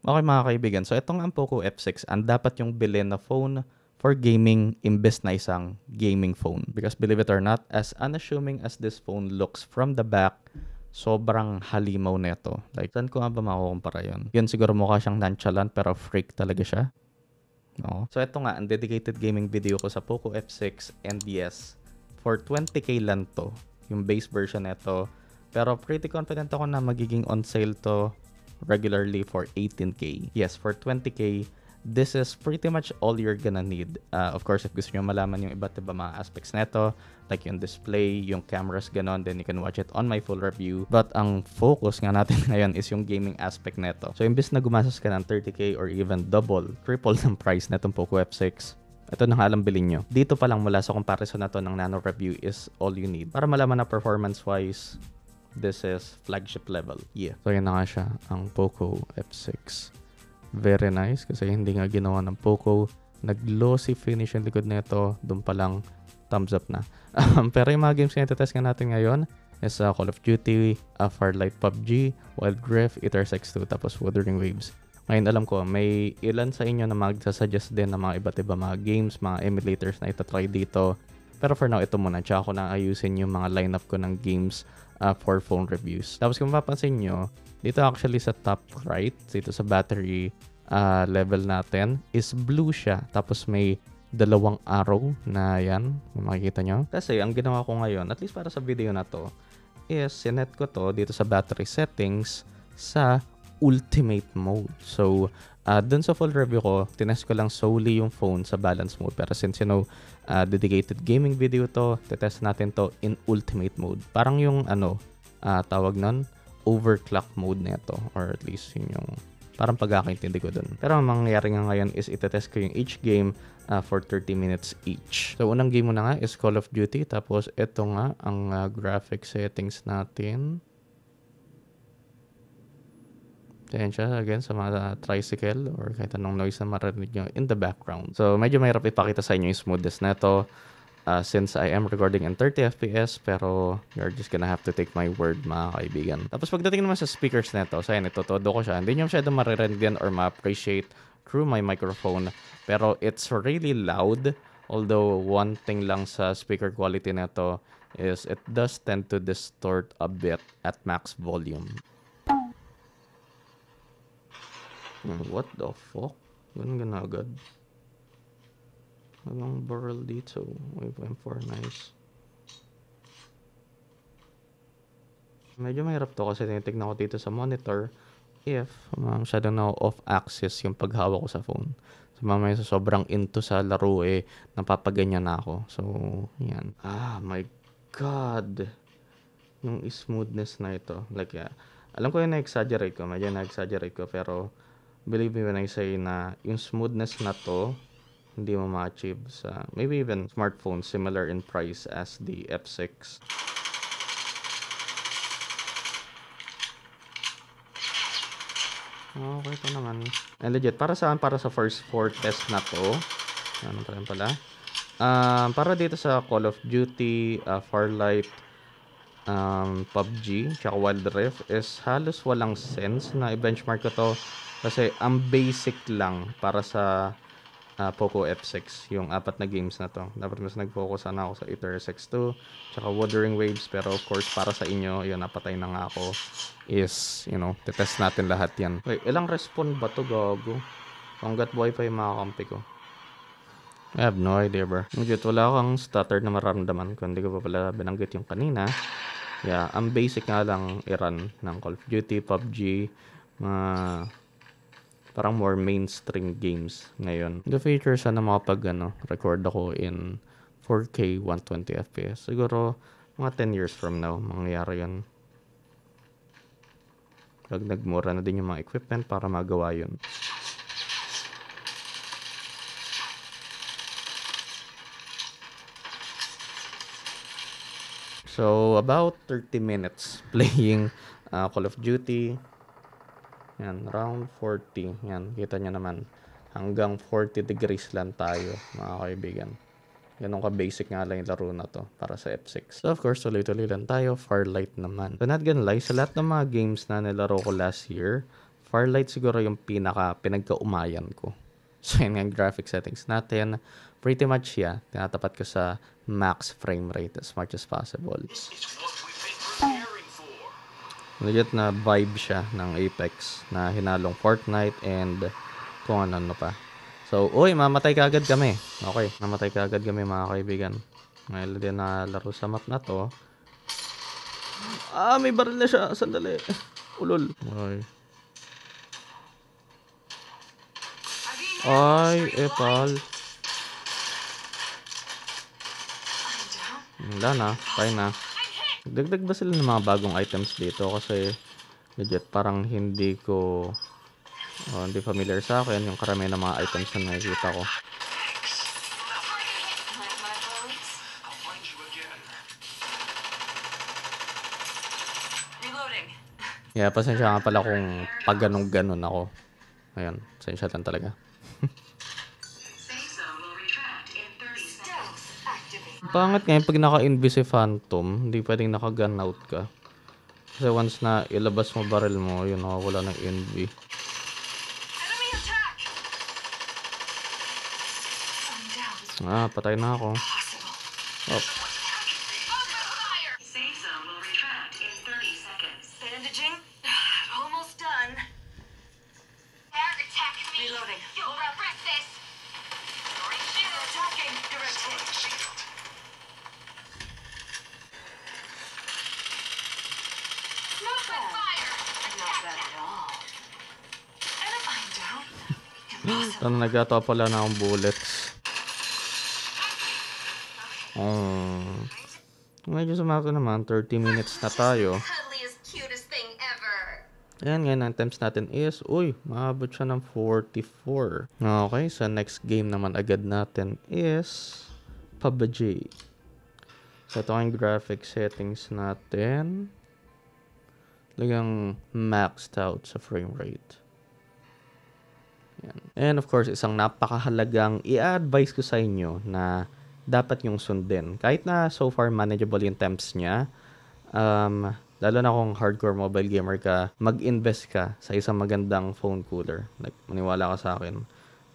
Okay mga kaibigan, so ito nga ang Poco F6, ang dapat yung bilhin na phone for gaming imbes na isang gaming phone. Because believe it or not, as unassuming as this phone looks from the back, sobrang halimaw nito. Like, saan ko nga ba makukumpara yun? Yun siguro mukha siyang nonchalant pero freak talaga siya. No? So ito nga, ang dedicated gaming video ko sa Poco F6 and yes, for 20k lang to, yung base version nito. Pero pretty confident ako na magiging on sale to regularly for 18k. Yes, for 20k, this is pretty much all you're gonna need. Of course, if gusto nyo malaman yung iba't iba mga aspects neto, like yung display, yung cameras, ganon, then you can watch it on my full review. But ang focus nga natin ngayon is yung gaming aspect neto. So, imbis na gumastos ka ng 30k or even double, triple ng price netong Poco F6, ito na nga lang bilhin nyo. Dito pa lang mula sa comparison na to ng Nano Review is all you need. Para malaman na performance-wise, this is flagship level. Yeah. So, yan na nga siya, ang Poco F6. Very nice kasi hindi nga ginawa ng Poco. Nag-glossy finish yung likod nito. Doon pa lang, thumbs up na. Pero yung mga games na test nga natin ngayon is Call of Duty, Firelight PUBG, Wild Rift, Ethers X2, tapos Wuthering Waves. Ngayon alam ko, may ilan sa inyo na magsasuggest din ng mga iba't iba mga games, mga emulators na itatry dito. Pero for now, ito muna. Tsaka ko na ayusin yung mga lineup ko ng games for phone reviews. Tapos kung mapapansin nyo, dito actually sa top right, dito sa battery level natin, is blue siya. Tapos may dalawang arrow na yan. Makikita nyo. Kasi ang ginawa ko ngayon, at least para sa video na to, is sinet ko to dito sa battery settings sa ultimate mode. So, dun sa full review ko, tinest ko lang solely yung phone sa balance mode. Pero since you know, dedicated gaming video to, titest natin to in ultimate mode. Parang yung tawag nun, overclock mode nito, or at least yun yung parang pagkakaintindi ko dun. Pero ang mangyayari nga ngayon is itetest ko yung each game for 30 minutes each. So, unang game muna nga is Call of Duty. Tapos, ito nga ang graphic settings natin. Ayan siya, again, sa mga tricycle or kahit anong noise na marinig nyo in the background. So, medyo mahirap ipakita sa inyo yung smoothness na ito since I am recording in 30 FPS, pero you're just gonna have to take my word, mga kaibigan. Tapos, pagdating naman sa speakers na ito, so ayan, itutodo ko siya. Hindi nyo masyado marinig din or ma-appreciate through my microphone, pero it's really loud. Although, one thing lang sa speaker quality na ito is it does tend to distort a bit at max volume. What the fuck? Ganun agad. Walang barrel dito. Wave M4, nice. Medyo mahirap to kasi tinitignan ko dito sa monitor if masyadong na off axis yung paghawak ko sa phone. So mamaya sa sobrang into sa laro napapaganyan na ako. So, yan. My God. Yung smoothness na ito. Like, alam ko yung na-exaggerate ko. Medyo na-exaggerate ko. Pero, believe me when I say na yung smoothness na to, hindi mo ma-achieve sa maybe even smartphone similar in price as the F6. Okay ito naman. And legit, para sa first 4 test na to, ano pa rin pala? Para dito sa Call of Duty, Firelight, PUBG, tsaka Wild Rift is halos walang sense na i-benchmark ko to kasi ang basic lang para sa Poco F6, yung 4 na games na to. Dapat mas nag-focus sana ako sa Ethers X2 tsaka Wuthering Waves, pero of course para sa inyo, yun, napatay na nga ako, is, titest natin lahat yan. Wait, ilang respawn ba to, gago? Hanggat buhay pa yung mga kampi ko. I have no idea, bro. Legit, wala akong stutter na mararamdaman kung hindi ko pa pala binanggit yung kanina. Yeah, ang basic nga lang i-run ng Call of Duty, PUBG, parang more mainstream games ngayon. The feature sana record ako in 4K 120 FPS. Siguro mga 10 years from now mangyayari yun. Nagmura na din yung mga equipment para magawa yun. So, about 30 minutes playing Call of Duty. Yan, round 40. Yan, kita nyo naman. Hanggang 40 degrees lang tayo, mga kaibigan. Ganun ka-basic nga lang yung laro na to para sa F6. So, of course, tuloy-tuloy lang tayo. Firelight naman. So, not gonna lie, sa lahat ng mga games na nilaro ko last year, Farlight siguro yung pinagkaumayan ko. So, yun nga yung graphic settings natin. Pretty much, yeah, tinatapat ko sa max frame rate as much as possible. Legit na vibe siya ng Apex na hinalong Fortnite and kung ano pa. So, uy, mamatay kaagad kami. Okay, mamatay kaagad kami mga kaibigan. Ngayon din na laro sa map na to. May baril na siya. Sandali. Ulol. Okay. Ay, epal. Wala na. Tayo na. Dagdag ba sila ng mga bagong items dito? Kasi legit parang hindi familiar sa akin yung karamihan ng mga items na nakikita ko. Yeah, pasensya nga pala kung pag ganon ako. Ayan, pasensya lang talaga. Pangit ngayon pag naka-invis si Phantom, hindi pwedeng naka-gun out ka. Kasi once na ilabas mo barrel mo, yun, nakawala ng envy. Patay na ako. Oh. Ano, nagkatawa pala na akong bullets. Medyo sumakto naman. 30 minutes na tayo. Ayan, ngayon ang attempts natin is, maabot siya ng 44. Okay, so next game naman agad natin is PUBG. So ito ang graphic settings natin. Talagang maxed out sa frame rate. Yan. And of course, isang napakahalagang i-advise ko sa inyo na dapat yung sundin. Kahit na so far manageable yung temps niya, lalo na kung hardcore mobile gamer ka, mag-invest ka sa isang magandang phone cooler. Like, maniwala ka sa akin,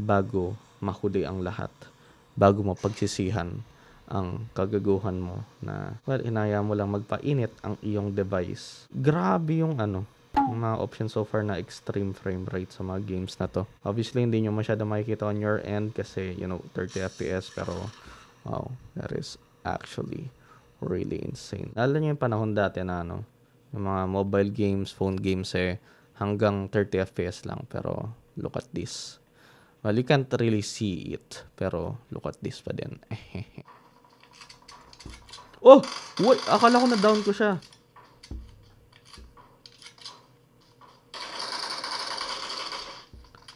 bago mahuli ang lahat. Bago mo pagsisihan ang kagaguhan mo na, inaya mo lang magpainit ang iyong device. Grabe yung mga options so far na extreme frame rate sa mga games na to. Obviously, hindi nyo masyado makikita on your end kasi, 30 FPS, pero wow, that is actually really insane. Lalo nyo yung panahon dati na yung mga mobile games, phone games hanggang 30 FPS lang. Pero look at this. Well, you can't really see it, pero look at this pa din. Oh! Wait! Akala ko na down ko siya.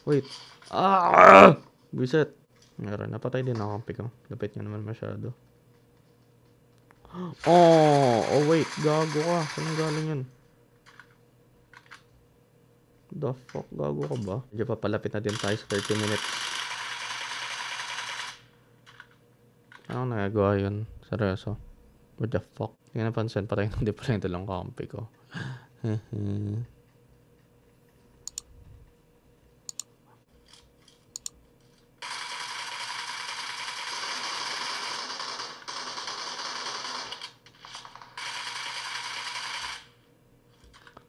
Wait. Bisit. Meron. Napatay din ako. Piko. Lapit niya naman masyado. Wait. Gago ka. Saan galing yun? The fuck? Gago ka ba? Medyo papalapit na din tayo sa 30 minutes. Ano nagagawa yun? Seryoso. What the fuck? Hindi ka napansin. Patay nang di pala yung dalawang kampi ko.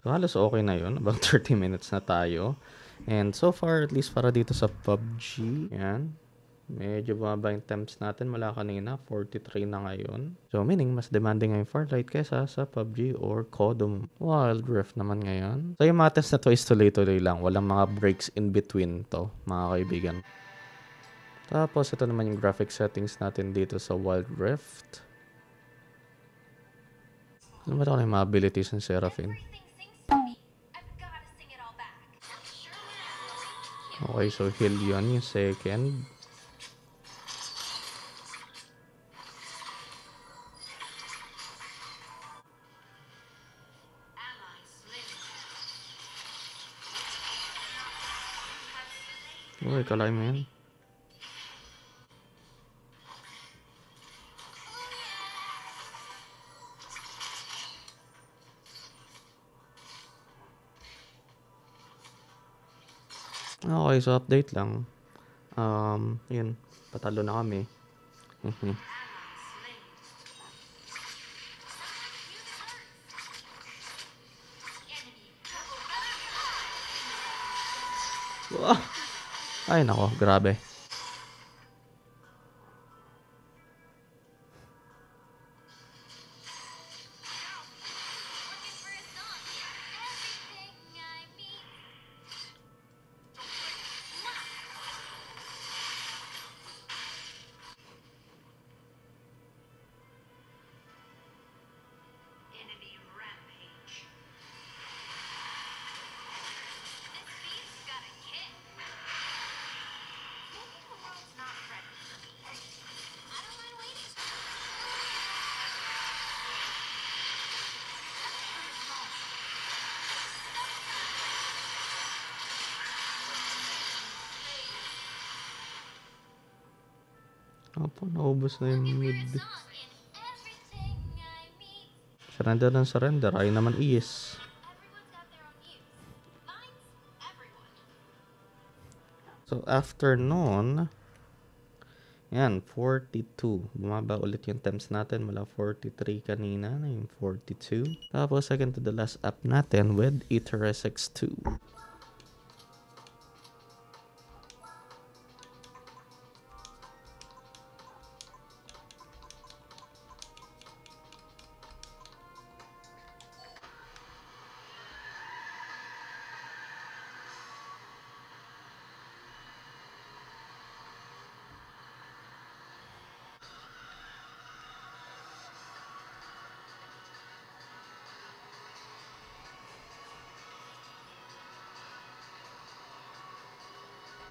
So, halos okay na yun. About 30 minutes na tayo. And so far, at least para dito sa PUBG, yan. Medyo bumaba yung temps natin mula kanina. 43 na ngayon. So, meaning, mas demanding ngayon Fortnite kesa sa PUBG or COD. Wild Rift naman ngayon. So, yung mga test na to is tuloy-tuloy lang. Walang mga breaks in between to, mga kaibigan. Tapos, ito naman yung graphic settings natin dito sa Wild Rift. Ano ba ito yung mga abilities ng Seraphine? Okay, so heal yun yung second. Uy, kalay mo yan. Okay, so update lang. Yun, patalo na kami. Wah! Ay nako, grabe. Opo, naubos na yung mid. Surrender ng surrender. Ay naman is. So, after nun, yan, 42. Bumaba ulit yung temps natin mula 43 kanina na yung 42. Tapos, second to the last up natin with Aetherus X2.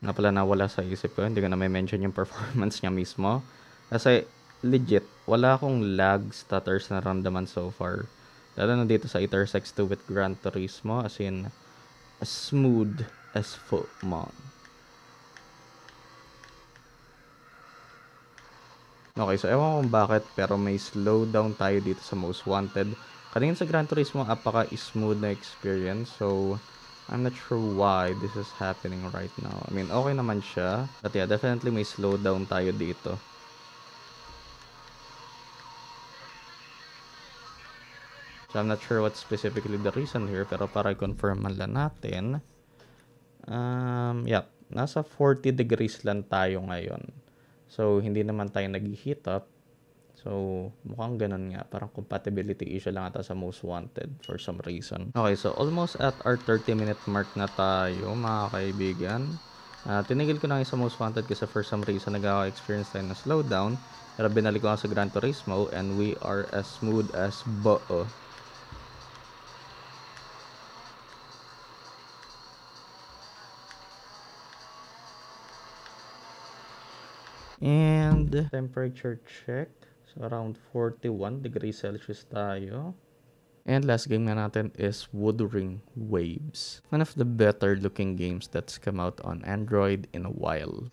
Nga pala nawala sa isip ko, hindi ko na may mention yung performance niya mismo. Kasi legit, wala akong lag stutters na naramdaman so far. Lalo na dito sa Aetherus X2 with Gran Turismo, as in, as smooth as football. Okay, so ewan ko kung bakit, pero may slowdown tayo dito sa Most Wanted. Kanina sa Gran Turismo, apaka-smooth na experience. So, I'm not sure why this is happening right now. I mean, okay naman siya. But yeah, definitely may slowdown tayo dito. So, I'm not sure what specifically the reason here. Pero para i-confirm man lang natin. Yep. Nasa 40 degrees lang tayo ngayon. So, hindi naman tayo nag-heat up. So, mukhang ganun nga. Parang compatibility issue lang ata sa Most Wanted for some reason. Okay, so almost at our 30-minute mark na tayo, mga kaibigan. Tinigil ko na sa Most Wanted kasi for some reason nag-experience tayo na slowdown. Pero binalik ko nga sa Gran Turismo and we are as smooth as buo. And temperature check. So, around 41 degrees Celsius tayo. And last game na natin is Wuthering Waves. One of the better looking games that's come out on Android in a while.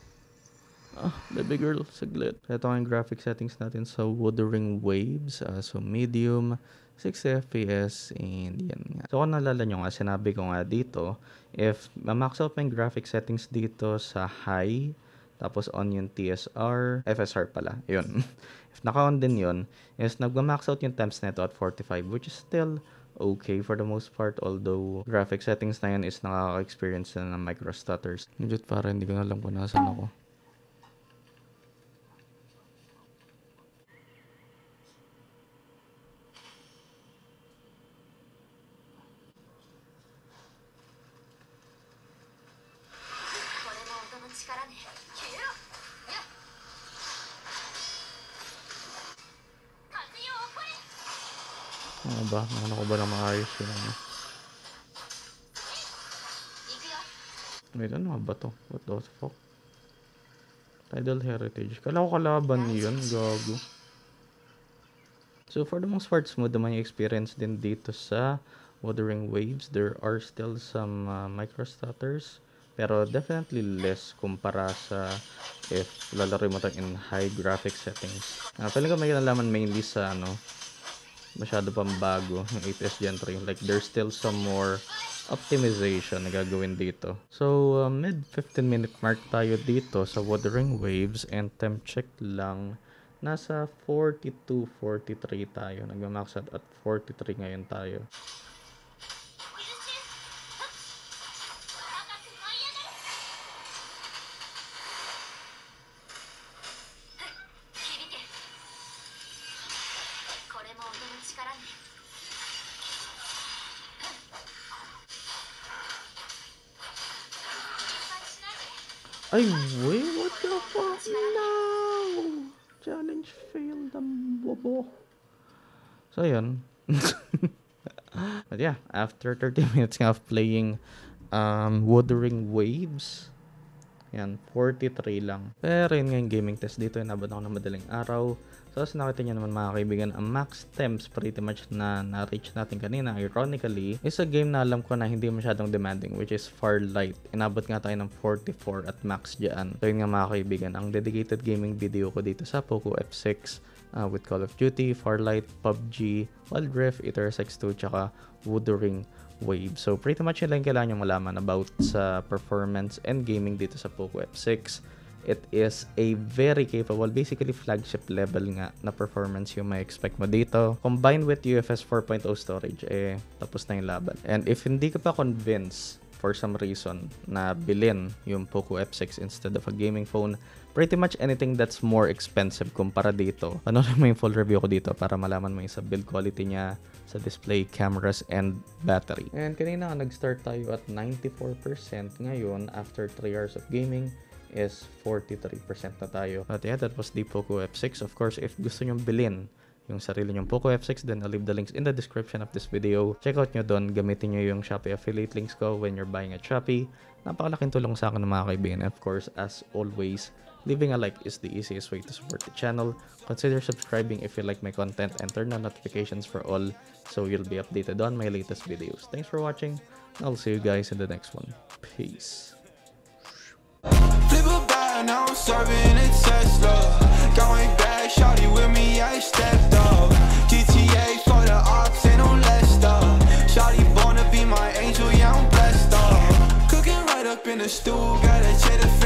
Baby girl, saglit. Ito ang graphic settings natin sa Wuthering Waves. So, medium, 60 FPS, and yan nga. So, kung nalala nyo nga, sinabi ko nga dito, if ma-max out yung graphic settings dito sa high, tapos on yung TSR, FSR pala, yun. If naka-on din yun, is nag-max out yung temps nito at 45, which is still okay for the most part, although graphic settings na yun is nakaka-experience na ng micro stutters. Medyo para hindi ko na alam kung nasan ako. Ano ba? Ano ko ba na maayos yun? Wait, ano ba to? What the fuck? Tidal Heritage. Kala ko kalaban yun. Gago. So, for the most part, smooth naman yung experience din dito sa Wuthering Waves. There are still some micro stutters. Pero definitely less kumpara sa if lalaro mo ito in high graphic settings. Feeling ko may kinalaman mainly sa masyado pang bago yung 8S Gen 3. Like, there's still some more optimization na gagawin dito. So, mid 15-minute mark tayo dito sa Wuthering Waves, and temp check lang. Nasa 42, 43 tayo. Nag-max out at 43 ngayon tayo. Ay, wait, what the fuck? No! Challenge failed, ang bobo. So, yun. But yeah, after 30 minutes nga of playing Wuthering Waves, yan, 43 lang. Pero yun nga yung gaming test dito, inabot ako ng madaling araw. So, as nakita nyo naman mga kaibigan, ang max temps pretty much na na-reach natin kanina, ironically, is a game na alam ko na hindi masyadong demanding, which is Farlight. Inabot nga tayo ng 44 at max dyan. So, yun nga mga kaibigan, ang dedicated gaming video ko dito sa Poco F6 with Call of Duty, Farlight, PUBG, Wild Rift, Iteris X2, tsaka Wuthering Waves. So, pretty much yun lang kailangan nyo malaman about sa performance and gaming dito sa Poco F6. It is a very capable, basically flagship level nga na performance yung may expect mo dito. Combined with UFS 4.0 storage, tapos na yung laban. And if hindi ka pa convinced for some reason na bilhin yung Poco F6 instead of a gaming phone, pretty much anything that's more expensive kumpara dito, panoorin mo yung full review ko dito para malaman mo yung sa build quality niya, sa display, cameras, and battery. And kanina nag-start tayo at 94%. Ngayon, after 3 hours of gaming, is 43% na tayo. But yeah, that was the Poco F6. Of course, if gusto nyong bilhin yung sarili nyong Poco F6, then I'll leave the links in the description of this video. Check out nyo doon. Gamitin nyo yung Shopee affiliate links ko when you're buying at Shopee. Napakalaking tulong sa akin ng mga kaibigan. And of course, as always, leaving a like is the easiest way to support the channel. Consider subscribing if you like my content and turn on notifications for all so you'll be updated on my latest videos. Thanks for watching. I'll see you guys in the next one. Peace. Flip a bag, now I'm serving a Tesla. Going back, shawty with me, I stepped up. GTA for the ops and on Leicester. Shawty born to be my angel, yeah, I'm blessed up. Cooking right up in the stew, got a cheddar.